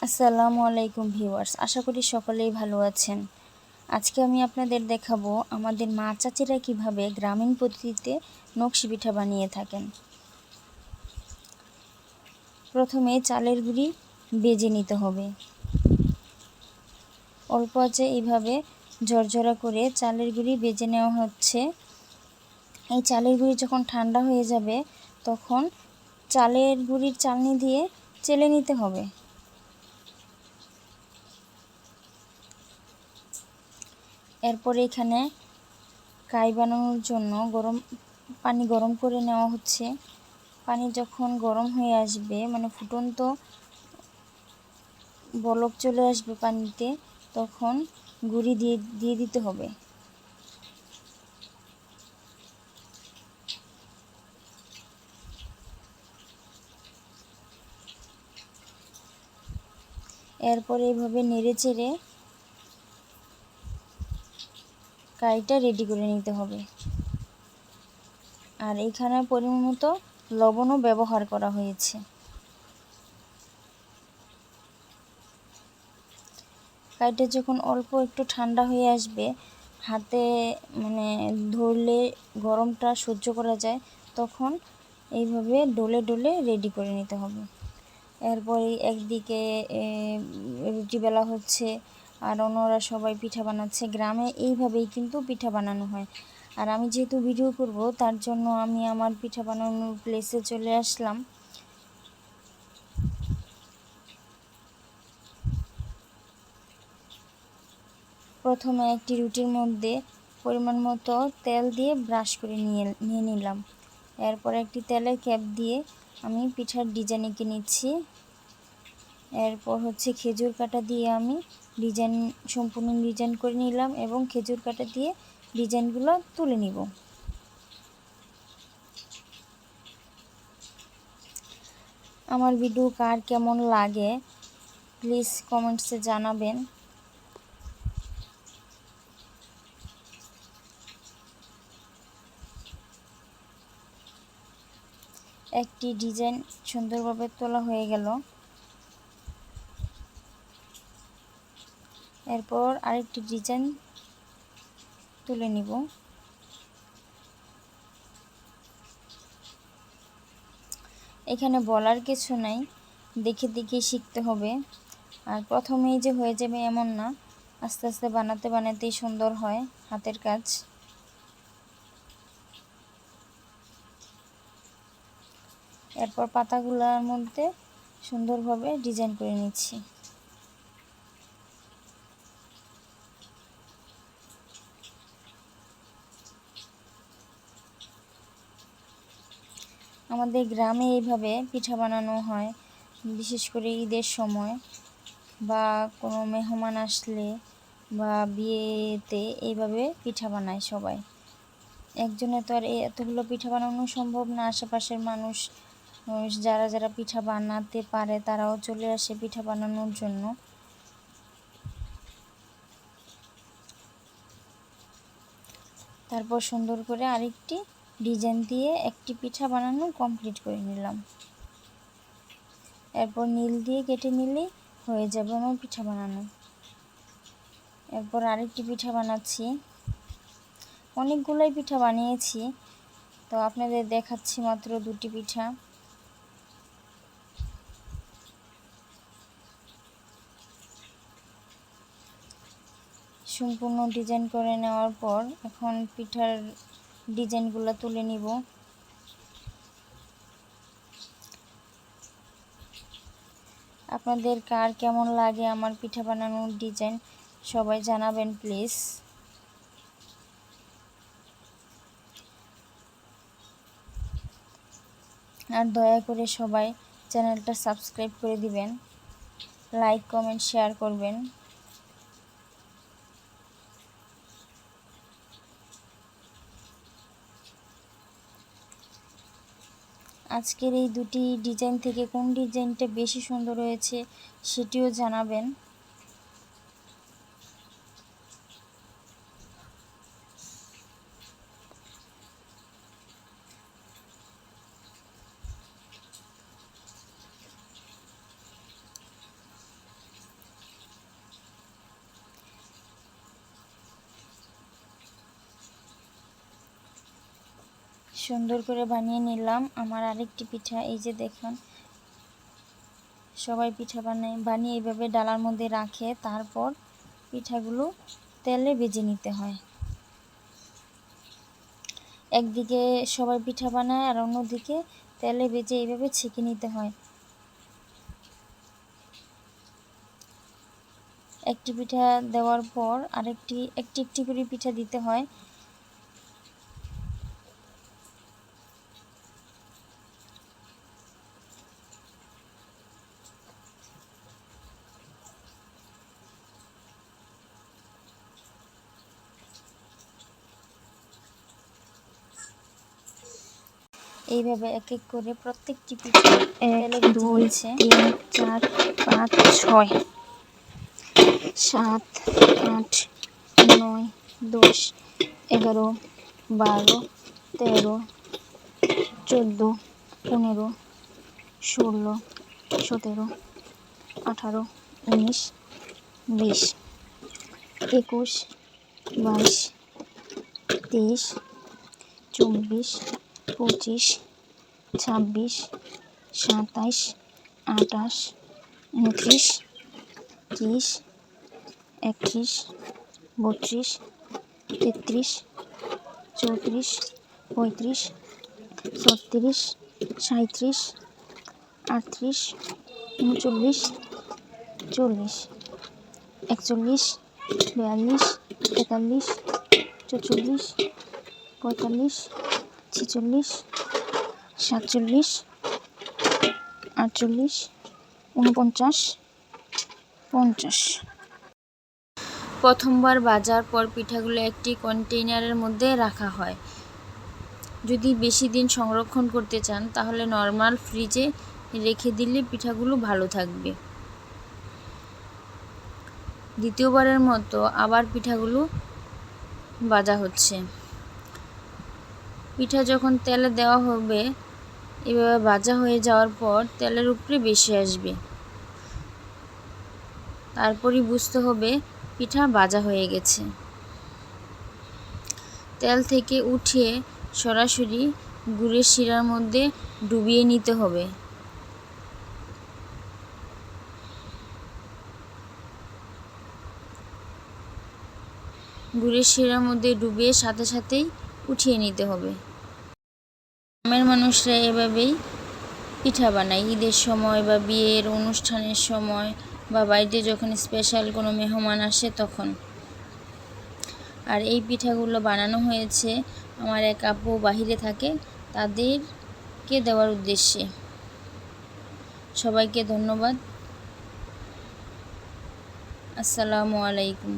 আসসালামু আলাইকুম ভিউয়ার্স, আশা করি সকলেই ভালো আছেন। আজকে আমি আপনাদের দেখাবো আমাদের মা চাচিরা কিভাবে গ্রামীণ পদ্ধতিতে নকশি পিঠা বানিয়ে থাকেন। প্রথমে চালের গুঁড়ি ভেজে নিতে হবে। অল্প আঁচে এইভাবে ঝরঝরা করে চালের গুঁড়ি ভেজে নেওয়া হচ্ছে। এই চালের গুঁড়ি যখন ঠান্ডা হয়ে যাবে তখন চালের গুঁড়ির চালনি দিয়ে চেলে নিতে হবে। এরপরে এখানে কাই বানানোর জন্য পানি গরম করে নেওয়া হচ্ছে। পানি যখন গরম হয়ে আসবে, মানে ফুটন্ত বলক চলে আসবে পানিতে, তখন গুঁড়ি দিয়ে দিতে হবে। এরপরে এইভাবে নেড়ে চেড়ে কাইটা রেডি করে নিতে হবে। আর এখানে পরিমাণ মতো লবণও ব্যবহার করা হয়েছে। কাইটা যখন অল্প একটু ঠান্ডা হয়ে আসবে, হাতে মানে ধরলে গরমটা সহ্য করা যায়, তখন এইভাবে ডলে ডলে রেডি করে নিতে হবে। এরপরে একদিকে রুটি বেলা হচ্ছে আর অন্যরা সবাই পিঠা বানাচ্ছে। গ্রামে এইভাবেই কিন্তু পিঠা বানানো হয়। আর আমি যেহেতু ভিডিও করব, তার জন্য আমি আমার পিঠা বানানোর প্লেসে চলে আসলাম। প্রথমে একটি রুটির মধ্যে পরিমাণ মতো তেল দিয়ে ব্রাশ করে নিয়ে নিলাম। এরপর একটি তেলের ক্যাপ দিয়ে আমি পিঠার ডিজাইন এঁকে নিচ্ছি। এরপর খেজুর কাটা দিয়ে আমি সম্পূর্ণ ডিজাইন করে নিলাম এবং খেজুর কাটা দিয়ে ডিজাইনগুলো তুলে নিব। আমার ভিডিও কার কেমন লাগে প্লিজ কমেন্টসে জানাবেন। একটি ডিজাইন সুন্দরভাবে তোলা হয়ে গেল। এরপর আরেকটি ডিজাইন তুলে নিব। এখানে বলার কিছু নাই, দেখে দেখে শিখতে হবে। আর প্রথমেই যে হয়ে যাবে এমন না, আস্তে আস্তে বানাতে বানাতেই সুন্দর হয় হাতের কাজ। এরপর পাতাগুলোর মধ্যে সুন্দরভাবে ডিজাইন করে নিচ্ছি। আমাদের গ্রামে এইভাবে পিঠা বানানো হয়, বিশেষ করে ঈদের সময় বা কোনো মেহমান আসলে বা বিয়েতে এইভাবে পিঠা বানায় সবাই। একজনে তো আর এতগুলো পিঠা বানানো সম্ভব না। আশেপাশের মানুষ যারা যারা পিঠা বানাতে পারে তারাও চলে আসে পিঠা বানানোর জন্য। তারপর সুন্দর করে আরেকটি ডিজাইন দিয়ে একটি পিঠা বানানো কমপ্লিট করে নিলাম। এরপর নীল দিয়ে কেটে নিলেই হয়ে যাবে আমার পিঠা বানানো। এরপর আরেকটি পিঠা বানাচ্ছি। অনেকগুলোই পিঠা বানিয়েছি, তো আপনাদের দেখাচ্ছি মাত্র দুটি পিঠা। সম্পূর্ণ ডিজাইন করে নেওয়ার পর এখন পিঠার ডিজাইনগুলো তুলে নিব। আপনাদের কার কেমন লাগে আমার পিঠা বানানোর ডিজাইন সবাই জানাবেন প্লিজ। আর দয়া করে সবাই চ্যানেলটা সাবস্ক্রাইব করে দিবেন, লাইক কমেন্ট শেয়ার করবেন। আজকের এই দুটি ডিজাইন থেকে কোন ডিজাইনটা বেশি সুন্দর হয়েছে সেটিও জানাবেন। সুন্দর করে বানিয়ে নিলাম আমার আরেকটি পিঠা। এই যে দেখুন, সবাই পিঠা বানিয়ে এইভাবে ডালার মধ্যে রাখে, তারপর পিঠাগুলো তেলে ভেজে নিতে হয়। একদিকে সবাই পিঠা বানায় আর অন্যদিকে তেলে ভেজে এইভাবে ছেঁকে নিতে হয়। একটি পিঠা দেওয়ার পর একটি একটি করে পিঠা দিতে হয়। এইভাবে এক এক করে প্রত্যেকটি পিঠা 1 2 3 4 5 6 7 8 9 10 11 12 13 14 15 16 17 18 19 20 21 22 23 24 25 26 27 28 29 30 31 32 33 34 35 36 37 38 39 40 41 42 43 44 45 46 47 48 49 50। প্রথমবার ভাজার পর পিঠাগুলো একটি কন্টেইনারের মধ্যে রাখা হয়। যদি বেশি দিন সংরক্ষণ করতে চান তাহলে নর্মাল ফ্রিজে রেখে দিলে পিঠাগুলো ভালো থাকবে। দ্বিতীয়বারের মতো আবার পিঠাগুলো ভাজা হচ্ছে। পিঠা যখন তেলে দেওয়া হবে, এভাবে ভাজা হয়ে যাওয়ার পর তেলের উপরে বেশি আসবে, তারপরই বুঝতে হবে পিঠা ভাজা হয়ে গেছে। তেল থেকে উঠিয়ে সরাসরি গুড়ের শিরার মধ্যে ডুবিয়ে নিতে হবে। গুড়ের শিরার মধ্যে ডুবিয়ে সাথে সাথেই উঠিয়ে নিতে হবে। গ্রামের মানুষরা এভাবেই পিঠা বানায় ঈদের সময় বা বিয়ের অনুষ্ঠানের সময় বা বাড়িতে যখন স্পেশাল কোনো মেহমান আসে তখন। আর এই পিঠাগুলো বানানো হয়েছে আমার এক আপু বাহিরে থাকে, তাদেরকে দেওয়ার উদ্দেশ্যে। সবাইকে ধন্যবাদ। আসসালামু আলাইকুম।